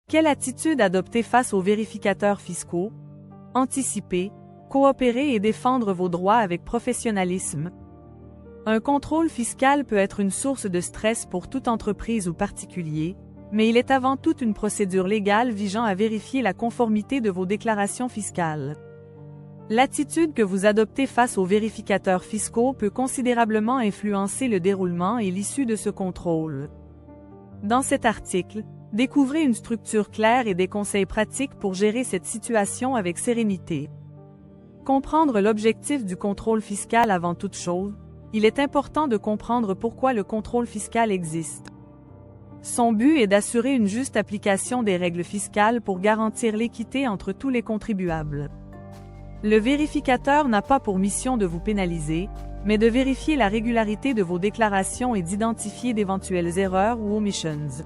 Quelle attitude adopter face aux vérificateurs fiscaux? Anticiper, coopérer et défendre vos droits avec professionnalisme. Un contrôle fiscal peut être une source de stress pour toute entreprise ou particulier, mais il est avant tout une procédure légale visant à vérifier la conformité de vos déclarations fiscales. L'attitude que vous adoptez face aux vérificateurs fiscaux peut considérablement influencer le déroulement et l'issue de ce contrôle. Dans cet article, découvrez une structure claire et des conseils pratiques pour gérer cette situation avec sérénité. Comprendre l'objectif du contrôle fiscal avant toute chose, il est important de comprendre pourquoi le contrôle fiscal existe. Son but est d'assurer une juste application des règles fiscales pour garantir l'équité entre tous les contribuables. Le vérificateur n'a pas pour mission de vous pénaliser, mais de vérifier la régularité de vos déclarations et d'identifier d'éventuelles erreurs ou omissions.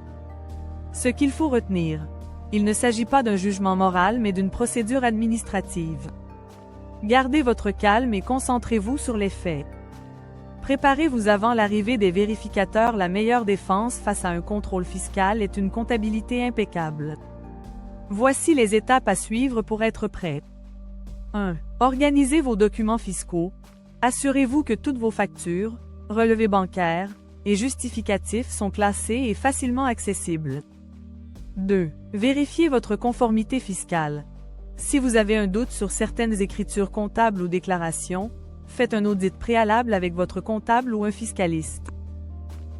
Ce qu'il faut retenir, il ne s'agit pas d'un jugement moral mais d'une procédure administrative. Gardez votre calme et concentrez-vous sur les faits. Préparez-vous avant l'arrivée des vérificateurs. La meilleure défense face à un contrôle fiscal est une comptabilité impeccable. Voici les étapes à suivre pour être prêt. 1. Organisez vos documents fiscaux. Assurez-vous que toutes vos factures, relevés bancaires et justificatifs sont classés et facilement accessibles. 2. Vérifiez votre conformité fiscale. Si vous avez un doute sur certaines écritures comptables ou déclarations, faites un audit préalable avec votre comptable ou un fiscaliste.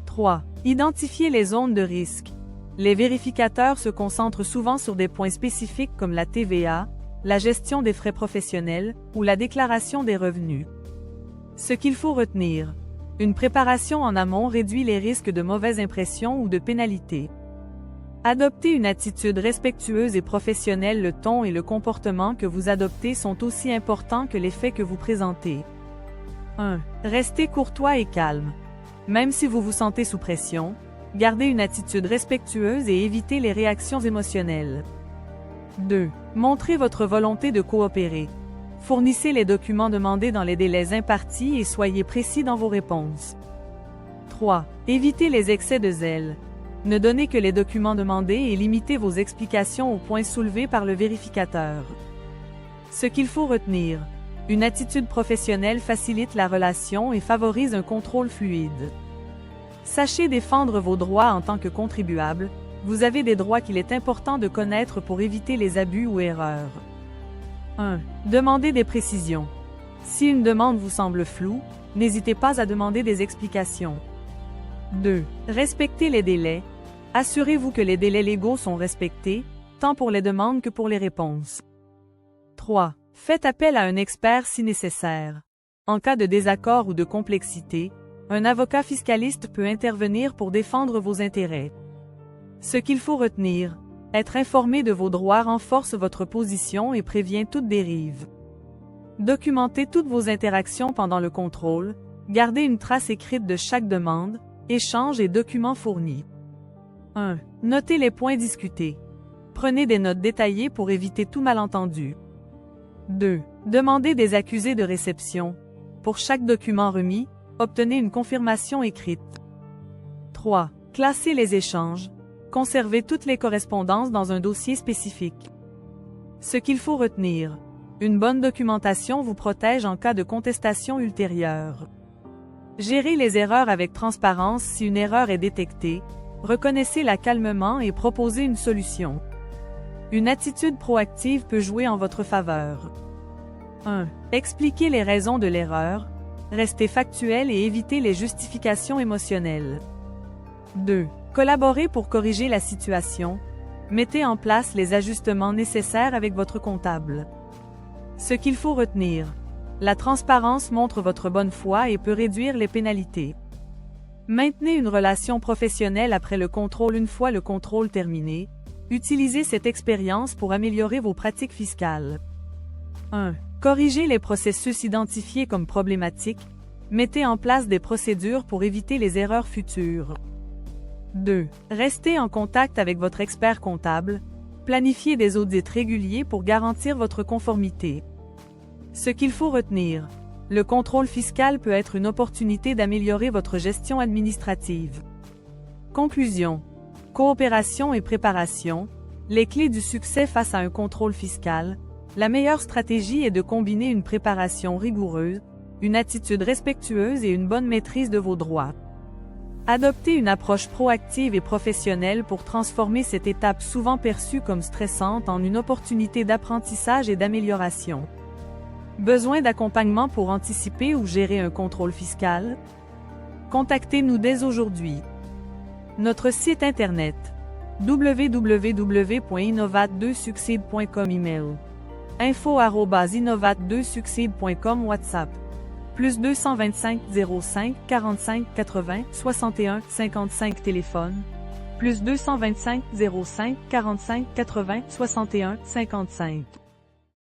3. Identifiez les zones de risque. Les vérificateurs se concentrent souvent sur des points spécifiques comme la TVA, la gestion des frais professionnels ou la déclaration des revenus. Ce qu'il faut retenir, une préparation en amont réduit les risques de mauvaise impression ou de pénalités. Adoptez une attitude respectueuse et professionnelle. Le ton et le comportement que vous adoptez sont aussi importants que les faits que vous présentez. 1. Restez courtois et calme. Même si vous vous sentez sous pression, gardez une attitude respectueuse et évitez les réactions émotionnelles. 2. Montrez votre volonté de coopérer. Fournissez les documents demandés dans les délais impartis et soyez précis dans vos réponses. 3. Évitez les excès de zèle. Ne donnez que les documents demandés et limitez vos explications aux points soulevés par le vérificateur. Ce qu'il faut retenir, une attitude professionnelle facilite la relation et favorise un contrôle fluide. Sachez défendre vos droits en tant que contribuable. Vous avez des droits qu'il est important de connaître pour éviter les abus ou erreurs. 1. Demandez des précisions. Si une demande vous semble floue, n'hésitez pas à demander des explications. 2. Respectez les délais. Assurez-vous que les délais légaux sont respectés, tant pour les demandes que pour les réponses. 3. Faites appel à un expert si nécessaire. En cas de désaccord ou de complexité, un avocat fiscaliste peut intervenir pour défendre vos intérêts. Ce qu'il faut retenir, être informé de vos droits renforce votre position et prévient toute dérive. Documentez toutes vos interactions pendant le contrôle, gardez une trace écrite de chaque demande, échange et documents fournis. 1. Notez les points discutés. Prenez des notes détaillées pour éviter tout malentendu. 2. Demandez des accusés de réception. Pour chaque document remis, obtenez une confirmation écrite. 3. Classez les échanges. Conservez toutes les correspondances dans un dossier spécifique. Ce qu'il faut retenir, une bonne documentation vous protège en cas de contestation ultérieure. Gérez les erreurs avec transparence. Si une erreur est détectée, reconnaissez-la calmement et proposez une solution. Une attitude proactive peut jouer en votre faveur. 1. Expliquez les raisons de l'erreur. Restez factuel et évitez les justifications émotionnelles. 2. Collaborez pour corriger la situation. Mettez en place les ajustements nécessaires avec votre comptable. Ce qu'il faut retenir, la transparence montre votre bonne foi et peut réduire les pénalités. Maintenez une relation professionnelle après le contrôle. Une fois le contrôle terminé, utilisez cette expérience pour améliorer vos pratiques fiscales. 1. Corrigez les processus identifiés comme problématiques. Mettez en place des procédures pour éviter les erreurs futures. 2. Restez en contact avec votre expert comptable. Planifiez des audits réguliers pour garantir votre conformité. Ce qu'il faut retenir, le contrôle fiscal peut être une opportunité d'améliorer votre gestion administrative. Conclusion. Coopération et préparation. Les clés du succès face à un contrôle fiscal. La meilleure stratégie est de combiner une préparation rigoureuse, une attitude respectueuse et une bonne maîtrise de vos droits. Adoptez une approche proactive et professionnelle pour transformer cette étape souvent perçue comme stressante en une opportunité d'apprentissage et d'amélioration. Besoin d'accompagnement pour anticiper ou gérer un contrôle fiscal? Contactez-nous dès aujourd'hui. Notre site internet www.innovat2succeed.com. Email info@innovat2succeed.com. WhatsApp +225 05 45 80 61 55. Téléphone +225 05 45 80 61 55.